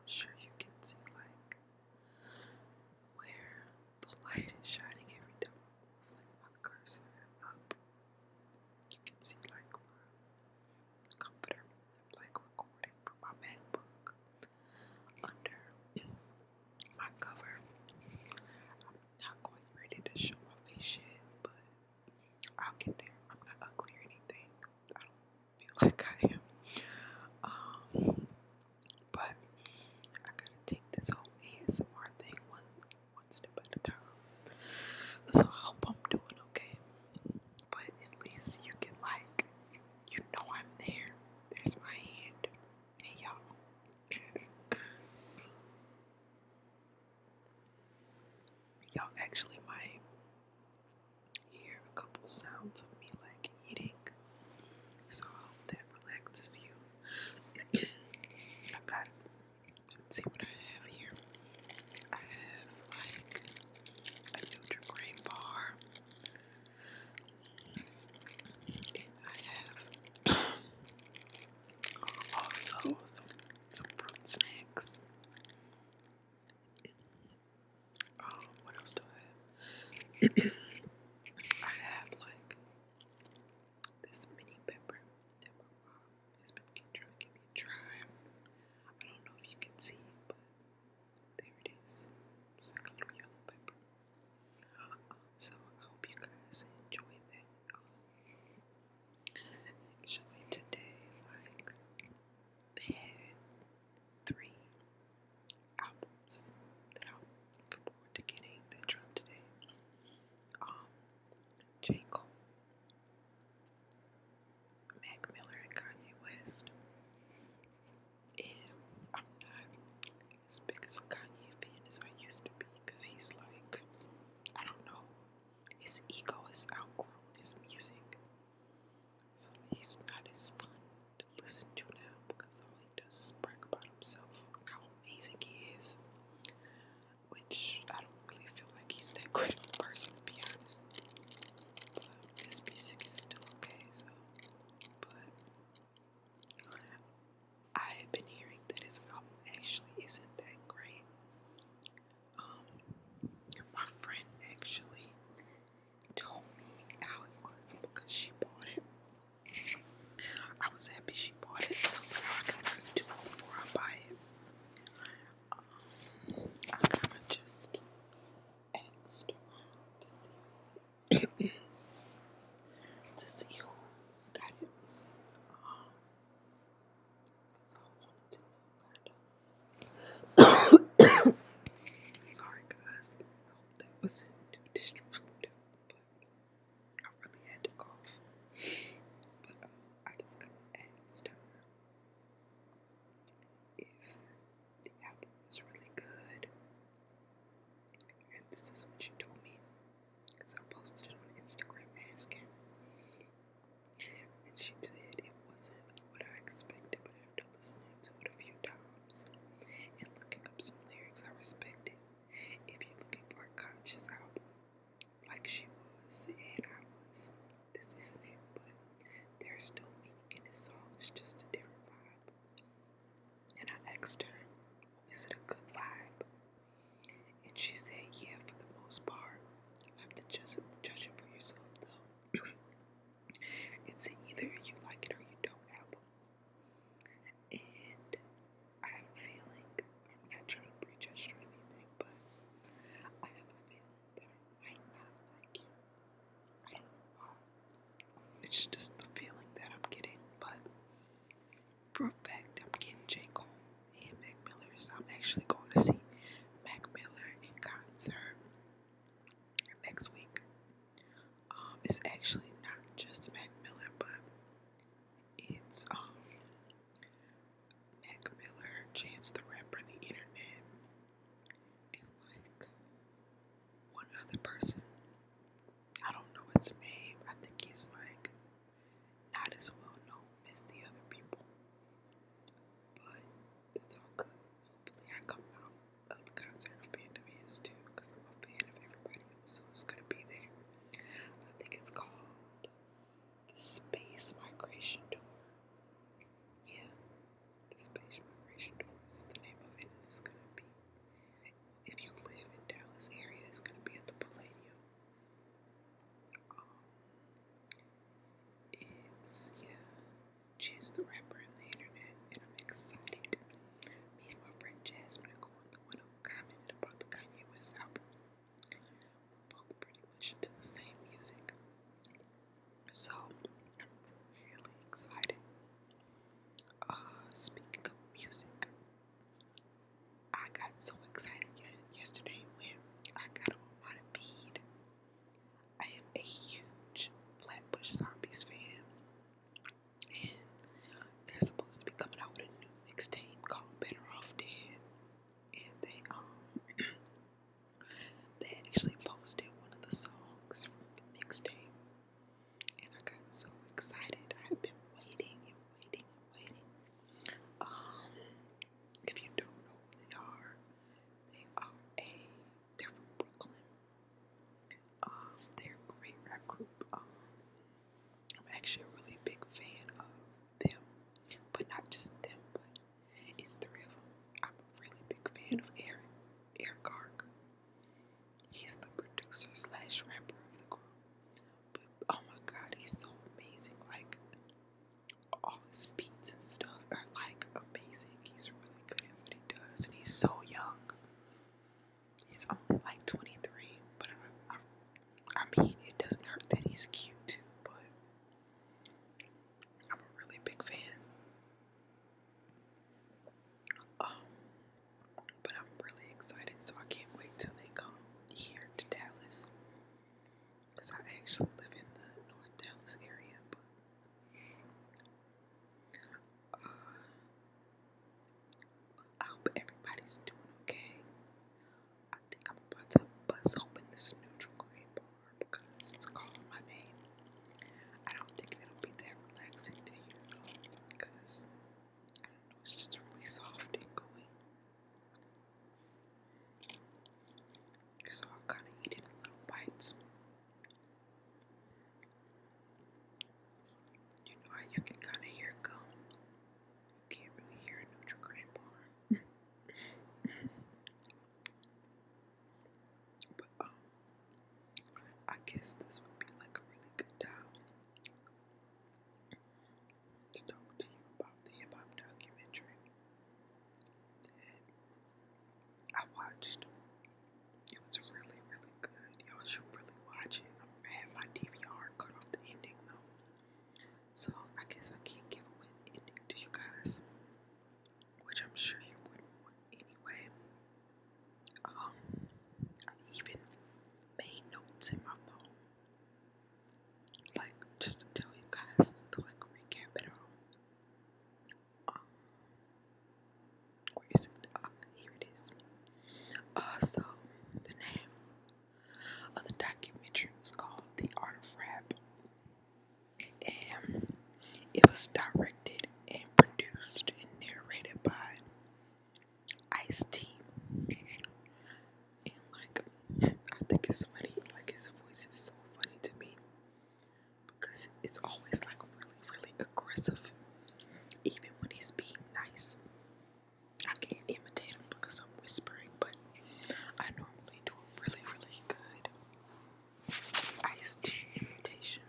sure you can see like where the light is shining every time I move like my cursor up. You can see like my computer like recording from my MacBook under my cover. I'm not quite ready to show my face yet, but I'll get there. I'm not ugly or anything. I don't feel like I am. But I gotta take this whole ASMR thing one step at a time. So I hope I'm doing okay. But at least you can like, you know I'm there. There's my hand. Hey y'all. Y'all actually might hear a couple sounds of me like eating. So I hope that relaxes you. Okay, let's see what I have here. I have like a Nutri-Grain bar. And I have also some fruit snacks. What else do I have? I have like this mini pepper that my mom has been trying to get me to try. I don't know if you can see it, but there it is. It's like a little yellow pepper. So I hope you guys enjoy that. Actually today, like, they had 3 albums that I'm looking forward to getting that dropped today. J. Cole, Mac Miller, and Kanye West. And I'm not as big as a Kanye fan as I used to be, because he's like, I don't know, his ego has outgrown his music. So he's not as fun to listen to now, because all he does is brag about himself, how amazing he is. Which I don't really feel like he's that great of a person, to be honest. But his music is still okay, so. But I have been hearing that his album actually isn't that great. My friend actually told me how it was because she bought it. I was happy she bought it, so now I can listen to it before I buy it. I kind of just asked around to see who got it. Because I wanted to know, kind of. Sorry, guys. I hope that wasn't too destructive, but I really had to cough. But I just kind of asked her if the album was really good, and this is what she told me, because I posted it on Instagram asking, and she said it wasn't what I expected, but after listening to it a few times and looking up some lyrics, I respect it. If you're looking for a conscious album, like she was and I was, this isn't it, but there's still meaning in this song, it's just a different vibe. And I asked her, is it a good vibe? And she said, yeah, for the most part. You have to judge it for yourself, though. It's either you like it or you don't album. And I have a feeling, I'm not trying to prejudge or anything, but I have a feeling that I might not like it. I don't know why. It's just the feeling that I'm getting, but for a fact, I'm getting J. Cole and Mac Miller, so I'm actually going fan of Eric Garg. He's the producer slash rapper of the group. But oh my god, he's so amazing. Like, all his beats and stuff are like amazing. He's really good at what he does, and he's so young. He's only like 23, but I mean, it doesn't hurt that he's cute too, but I'm a really big fan. But I'm really excited, so I can't wait till they come here to Dallas, because I actually live in the North Dallas area. But I hope everybody's doing okay. I think I'm about to buzz open this neutral grain bar because it's calling my name. I don't think it'll be that relaxing to you though, because I don't know, it's just really soft and gooey. So I'll kind of eat it in little bites. You know how you can kind of hear gum. You can't really hear a neutral grain bar. But I guess this would be like a really good time to talk to you about the hip hop documentary that I watched. It was really, really good. Y'all should really watch it. I had my DVR cut off the ending though, so I guess I can't give away the ending to you guys, which I'm sure you wouldn't want anyway. I even made notes in my phone, like just to tell you guys, to like recap it all. Where is it? Here it is. So the name of the documentary was called The Art of Rap, and it was directed and produced and narrated by Ice-T. And like, I think it's funny, like his voice is so funny to me because it's always like really, really aggressive, even when he's being nice. I can't imitate him because I'm whispering, but I normally do a really, really good Ice-T imitation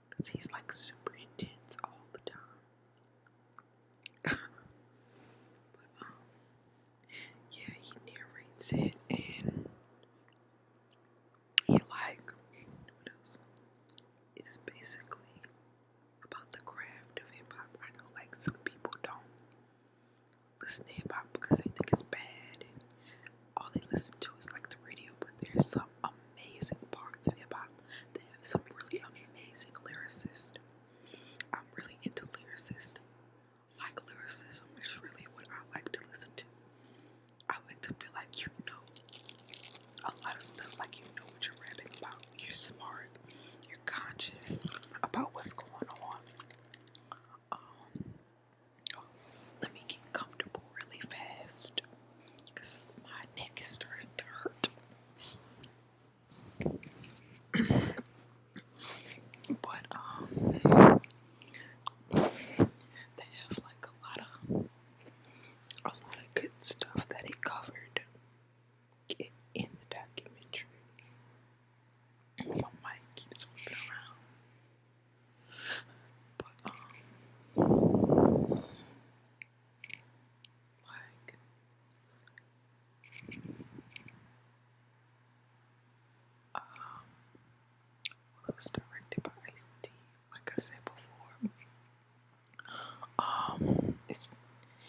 because he's like super intense all the time. But yeah, he narrates it, and he like, what else? It's basically about the craft of hip hop. I know like some people don't listen to hip hop because they think it's bad and all they listen to is like the radio, but there's some amazing parts of hip hop. They have some really amazing lyricists. I'm really into lyricists. Like, lyricism is really what I like to listen to. I like to feel like you know a lot of stuff, like you know what you're rapping about. You're smart. You're conscious about what's going on. Let me get comfortable really fast because my neck is starting to hurt. But they have like a lot of good stuff that he covered in the documentary. My mic keeps flipping around. But like, well, it was directed by Ice-T, like I said before.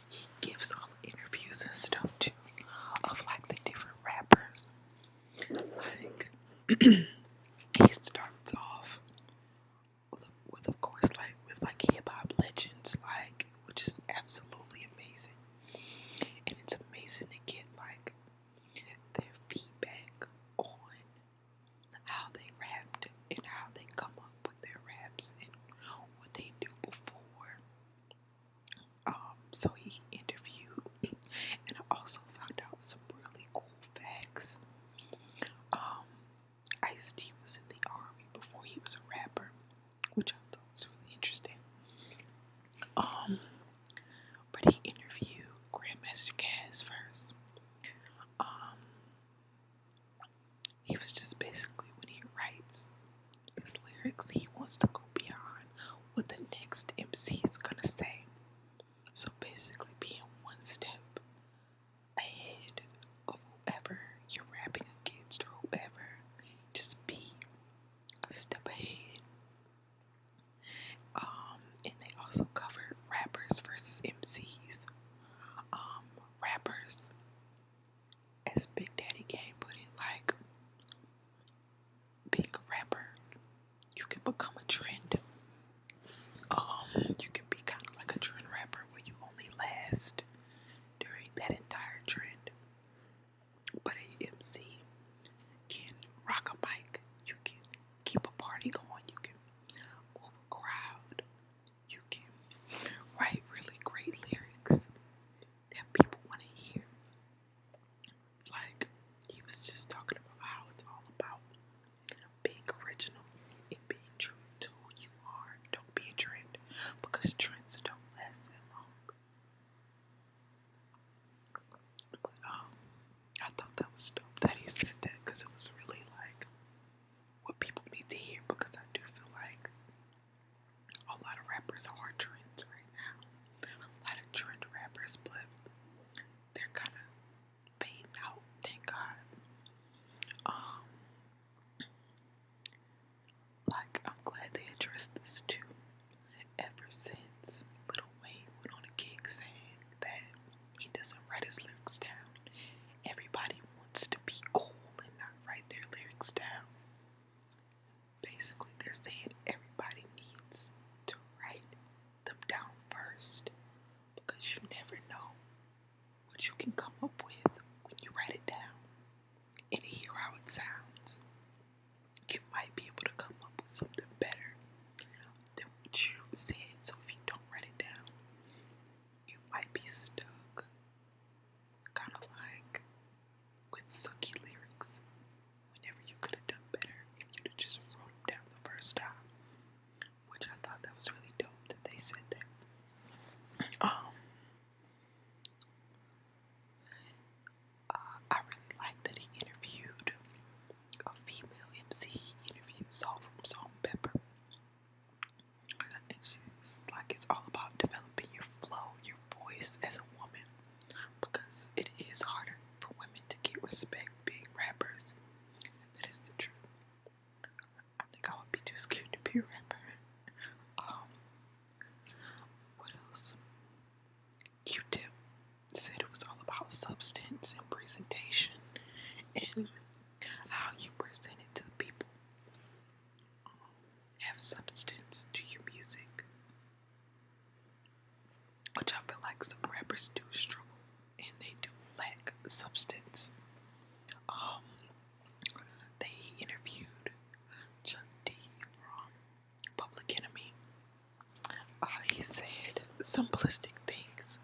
He gives all the interviews and stuff too of like the different rappers. Like, he starts off with of course like with like hip hop legends, like, which is absolutely amazing. And it's amazing to get like their feedback on how they rapped and how they come up with their raps and what they do before. So he interviewed, and I also found out some really cool facts. step ahead of whoever you're rapping against or whoever. Just be a step ahead. And they also covered rappers versus MCs. Rappers, as Big Daddy Kane put it, like, being a rapper, you can become a trend. You can be kind of like a trend rapper where you only last during that entire trend. But an MC can rock a mic, you can keep a party going, you can move a crowd, you can write really great lyrics that people want to hear. Like, he was just talking about how it's all about being original and being true to who you are. Don't be a trend, because trends don't last that long. But I thought that was dope that he said that, because it was really like what people need to hear, because I do feel like a lot of rappers are trends right now. A lot of trend rappers, but they're kind of fading out, thank God. Like, I'm glad they addressed this too. Ever since Lil Wayne went on a gig saying that he doesn't write his lyrics down, everybody wants to be cool and not write their lyrics down. Basically, they're saying everybody needs to write them down first, because you never know what you can come up with when you write it down and hear how it sounds. You might be able to come up with something better than what you said. So if you don't write it down, you might be stuck, kind of like with sucky lyrics, whenever you could have done better if you'd have just wrote them down the first time. Which I thought that was really dope that they said that. I really like that he interviewed a female MC. He interviewed Saul from Salt-N-Pepa. And she was like, it's all about developing your flow, your voice as a woman, because it is harder for women to get respect being rappers. That is the truth. I think I would be too scared to be a rapper. What else? Q-Tip said it was all about substance and presentation and how you present it to the people. Have substance to your music, which I feel like some rappers do struggle and they do lack substance. They interviewed Chuck D from Public Enemy. He said simplistic things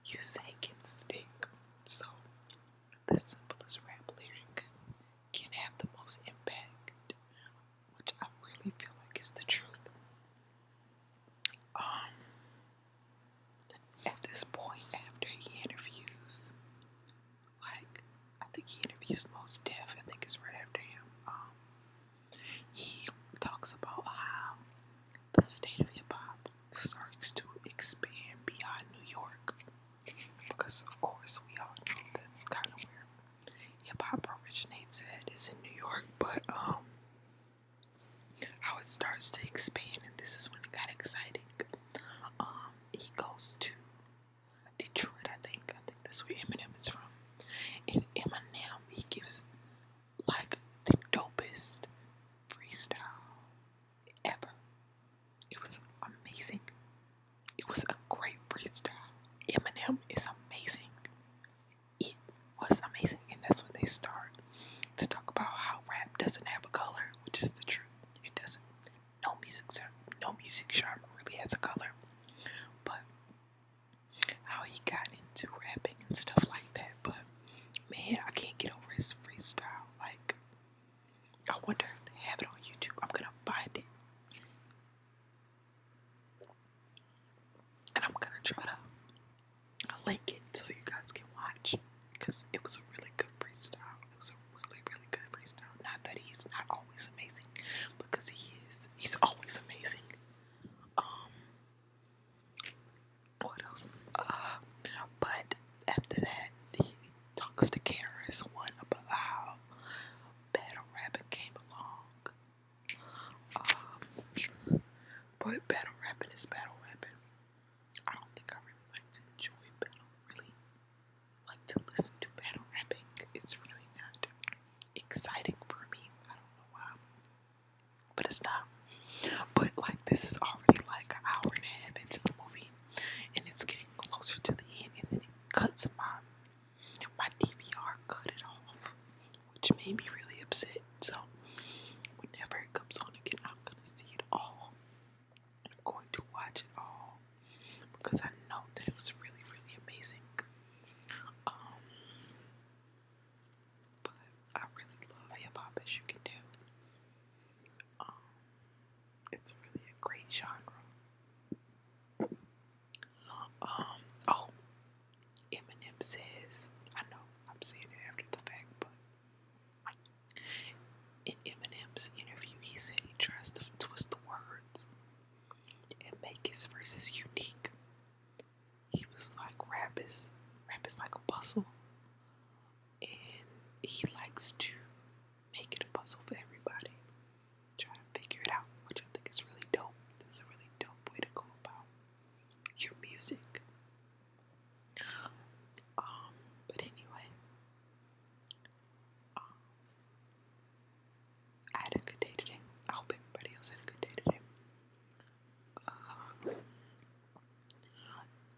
you say can stick. So the simplest rap lyric can have the most impact, which I really feel like is the truth. At this point, after he interviews, like, I think he interviews Mos Def, I think it's right after him, he talks about how the state of hip-hop starts to expand beyond New York, because of course we all know that's kind of where hip-hop originates at, is in New York, but how it starts to expand, and this is when it got exciting. He goes to Detroit, I think that's where Eminem is from, and Eminem, he gives like the dopest freestyle ever. It was amazing. It was a great freestyle. Eminem is amazing. It was amazing, and that's when they start to talk about how rap doesn't have a color, which is the truth. It doesn't. No music genre really has a color. But how he got into rapping and stuff like that. But man, I can't get over his freestyle. Like, I wonder if they have it on YouTube. I'm gonna find it, and I'm gonna try to link it so you guys can watch, because it was a really good freestyle. It was a really, really good freestyle. Not that he's not always amazing, because he is. He's always amazing. What else? But made me really upset. So whenever it comes on again, I'm gonna see it all. I'm going to watch it all because I know that it was really, really amazing. But I really love hip hop, as you can tell. It's really a great genre. Oh, Eminem says, I know I'm saying it after the fact, but in Eminem's interview, he said he tries to twist the words and make his verses unique. He was like, rap is like a puzzle, and he likes to make it a puzzle for everybody. Try to figure it out, which I think is really dope. It's a really dope way to go about your music. But anyway, I had a good day today. I hope everybody else had a good day today.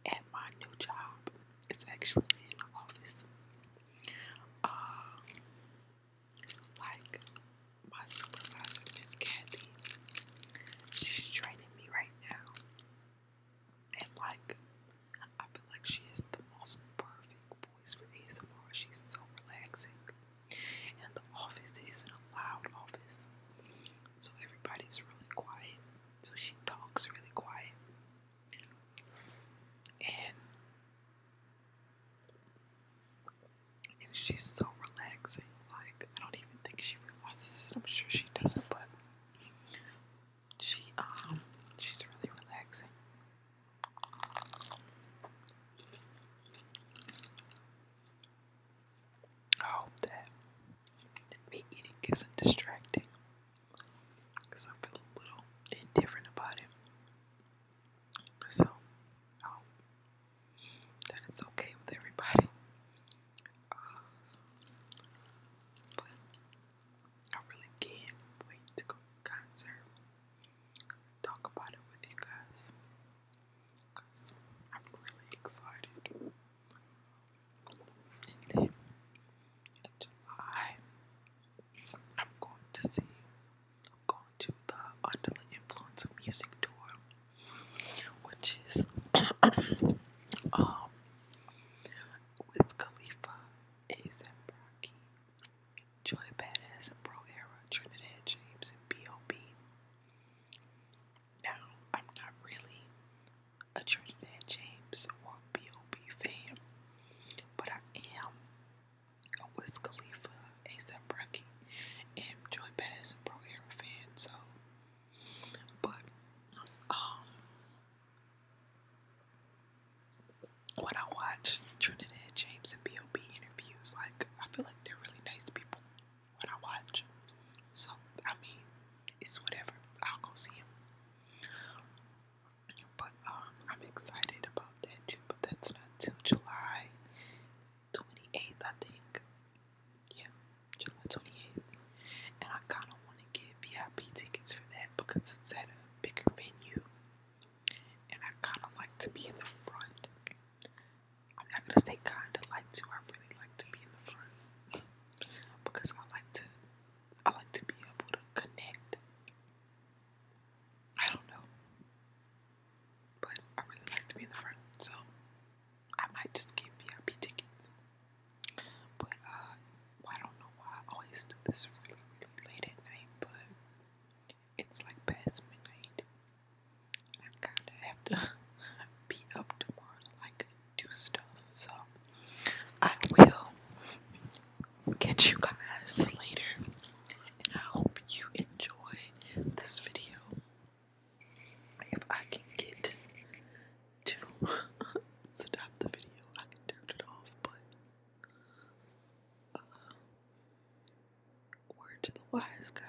At my new job, it's actually in the office. Like my supervisor, Miss Kathy, she's training me right now, and like I feel like she has the most perfect voice for ASMR. She's so relaxing, and the office isn't a loud office, so everybody's really quiet. So she talks really quiet, and she's so relaxing. Like I don't even think she realizes it. I'm sure she doesn't, but she's really relaxing. I hope that me eating isn't distracting, because I feel a little indifferent about it. So I hope that it's okay with everybody. But I really can't wait to go to the concert, talk about it with you guys, because I'm really excited. And then in July, I'm going to the Under the Influence of Music tour, which is Wiz Khalifa, A$AP Rocky, Joy Badass and Bro Era, Trinidad James, and B.O.B. Now, I'm not really a Trinidad James or B.O.B. fan, but I am a Wiz Khalifa, A$AP Rocky, and Joy Badass and Bro Era fan. So, but when I watch Trinidad James and B.O.B. interviews, like I feel like they're really nice people when I watch. So I mean, it's whatever. I'll go see him. But I'm excited about that too. But that's not till July 28th, I think. Yeah, July 28th. And I kind of want to get VIP tickets for that because it's at a bigger venue, and I kind of like to be in the front. I'm not gonna say kind of like to. I really like to be in the front because I like to be able to connect. I don't know, but I really like to be in the front, so I might just get VIP tickets. But I don't know why I always do this really, really late at night, but it's like past midnight. I kind of have to be up tomorrow to like do stuff, so I will catch you guys later, and I hope you enjoy this video. If I can get to stop the video, I can turn it off, but word to the wise guy.